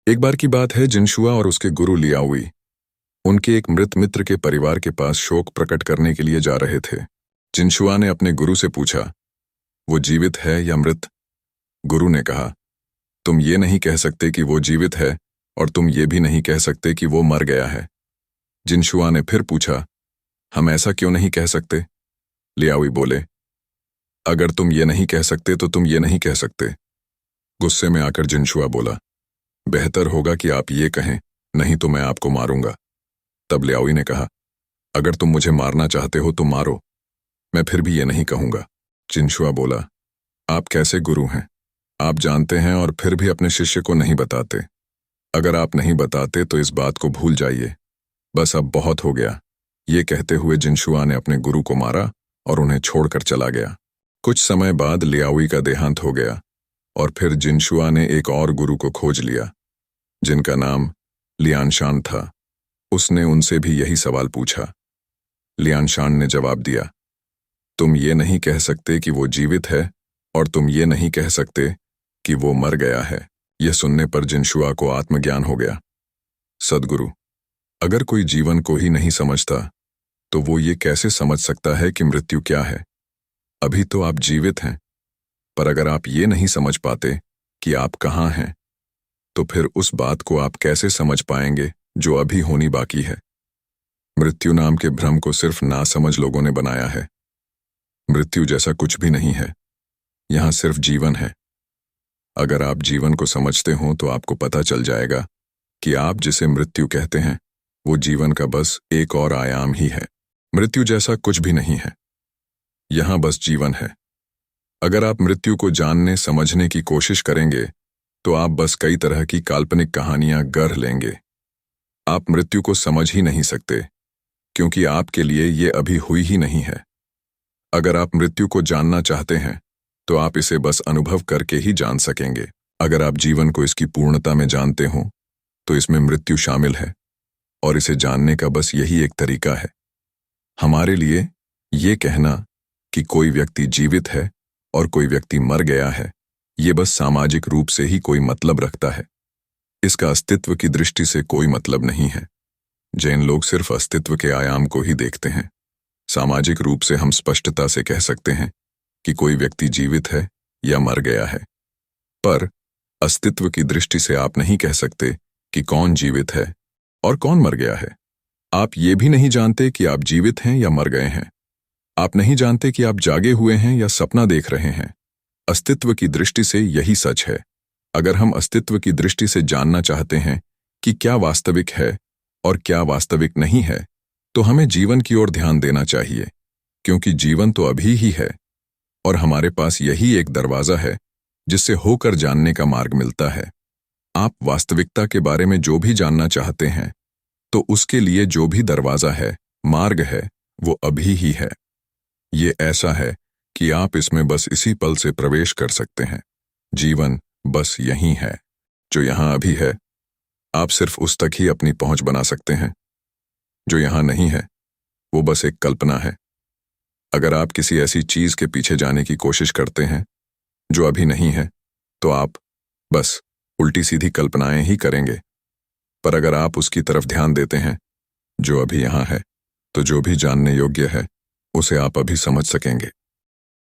एक बार की बात है, जिनशुआ और उसके गुरु लियाओई उनके एक मृत मित्र के परिवार के पास शोक प्रकट करने के लिए जा रहे थे। जिनशुआ ने अपने गुरु से पूछा, वो जीवित है या मृत? गुरु ने कहा, तुम ये नहीं कह सकते कि वो जीवित है और तुम ये भी नहीं कह सकते कि वो मर गया है। जिनशुआ ने फिर पूछा, हम ऐसा क्यों नहीं कह सकते? लियाओई बोले, अगर तुम ये नहीं कह सकते तो तुम ये नहीं कह सकते। गुस्से में आकर जिनशुआ बोला, बेहतर होगा कि आप ये कहें, नहीं तो मैं आपको मारूंगा। तब लियाओई ने कहा, अगर तुम मुझे मारना चाहते हो तो मारो, मैं फिर भी ये नहीं कहूंगा। जिनशुआ बोला, आप कैसे गुरु हैं? आप जानते हैं और फिर भी अपने शिष्य को नहीं बताते। अगर आप नहीं बताते तो इस बात को भूल जाइए, बस अब बहुत हो गया। ये कहते हुए जिनशुआ ने अपने गुरु को मारा और उन्हें छोड़कर चला गया। कुछ समय बाद लियाओई का देहांत हो गया और फिर जिनशुआ ने एक और गुरु को खोज लिया, जिनका नाम लियानशान था। उसने उनसे भी यही सवाल पूछा। लियानशान ने जवाब दिया, तुम ये नहीं कह सकते कि वो जीवित है और तुम ये नहीं कह सकते कि वो मर गया है। यह सुनने पर जिनशुआ को आत्मज्ञान हो गया। सद्गुरु, अगर कोई जीवन को ही नहीं समझता तो वो ये कैसे समझ सकता है कि मृत्यु क्या है? अभी तो आप जीवित हैं, पर अगर आप ये नहीं समझ पाते कि आप कहाँ हैं, तो फिर उस बात को आप कैसे समझ पाएंगे जो अभी होनी बाकी है? मृत्यु नाम के भ्रम को सिर्फ नासमझ लोगों ने बनाया है। मृत्यु जैसा कुछ भी नहीं है, यहाँ सिर्फ जीवन है। अगर आप जीवन को समझते हो तो आपको पता चल जाएगा कि आप जिसे मृत्यु कहते हैं वो जीवन का बस एक और आयाम ही है। मृत्यु जैसा कुछ भी नहीं है, यहाँ बस जीवन है। अगर आप मृत्यु को जानने समझने की कोशिश करेंगे तो आप बस कई तरह की काल्पनिक कहानियां गढ़ लेंगे। आप मृत्यु को समझ ही नहीं सकते, क्योंकि आपके लिए ये अभी हुई ही नहीं है। अगर आप मृत्यु को जानना चाहते हैं तो आप इसे बस अनुभव करके ही जान सकेंगे। अगर आप जीवन को इसकी पूर्णता में जानते हो तो इसमें मृत्यु शामिल है, और इसे जानने का बस यही एक तरीका है। हमारे लिए ये कहना कि कोई व्यक्ति जीवित है और कोई व्यक्ति मर गया है, ये बस सामाजिक रूप से ही कोई मतलब रखता है। इसका अस्तित्व की दृष्टि से कोई मतलब नहीं है। जैन लोग सिर्फ अस्तित्व के आयाम को ही देखते हैं। सामाजिक रूप से हम स्पष्टता से कह सकते हैं कि कोई व्यक्ति जीवित है या मर गया है, पर अस्तित्व की दृष्टि से आप नहीं कह सकते कि कौन जीवित है और कौन मर गया है। आप ये भी नहीं जानते कि आप जीवित हैं या मर गए हैं। आप नहीं जानते कि आप जागे हुए हैं या सपना देख रहे हैं। अस्तित्व की दृष्टि से यही सच है। अगर हम अस्तित्व की दृष्टि से जानना चाहते हैं कि क्या वास्तविक है और क्या वास्तविक नहीं है, तो हमें जीवन की ओर ध्यान देना चाहिए, क्योंकि जीवन तो अभी ही है और हमारे पास यही एक दरवाजा है जिससे होकर जानने का मार्ग मिलता है। आप वास्तविकता के बारे में जो भी जानना चाहते हैं, तो उसके लिए जो भी दरवाजा है, मार्ग है, वो अभी ही है। ये ऐसा है कि आप इसमें बस इसी पल से प्रवेश कर सकते हैं। जीवन बस यही है, जो यहाँ अभी है। आप सिर्फ उस तक ही अपनी पहुंच बना सकते हैं। जो यहाँ नहीं है वो बस एक कल्पना है। अगर आप किसी ऐसी चीज के पीछे जाने की कोशिश करते हैं जो अभी नहीं है, तो आप बस उल्टी सीधी कल्पनाएं ही करेंगे। पर अगर आप उसकी तरफ ध्यान देते हैं जो अभी यहाँ है, तो जो भी जानने योग्य है उसे आप अभी समझ सकेंगे।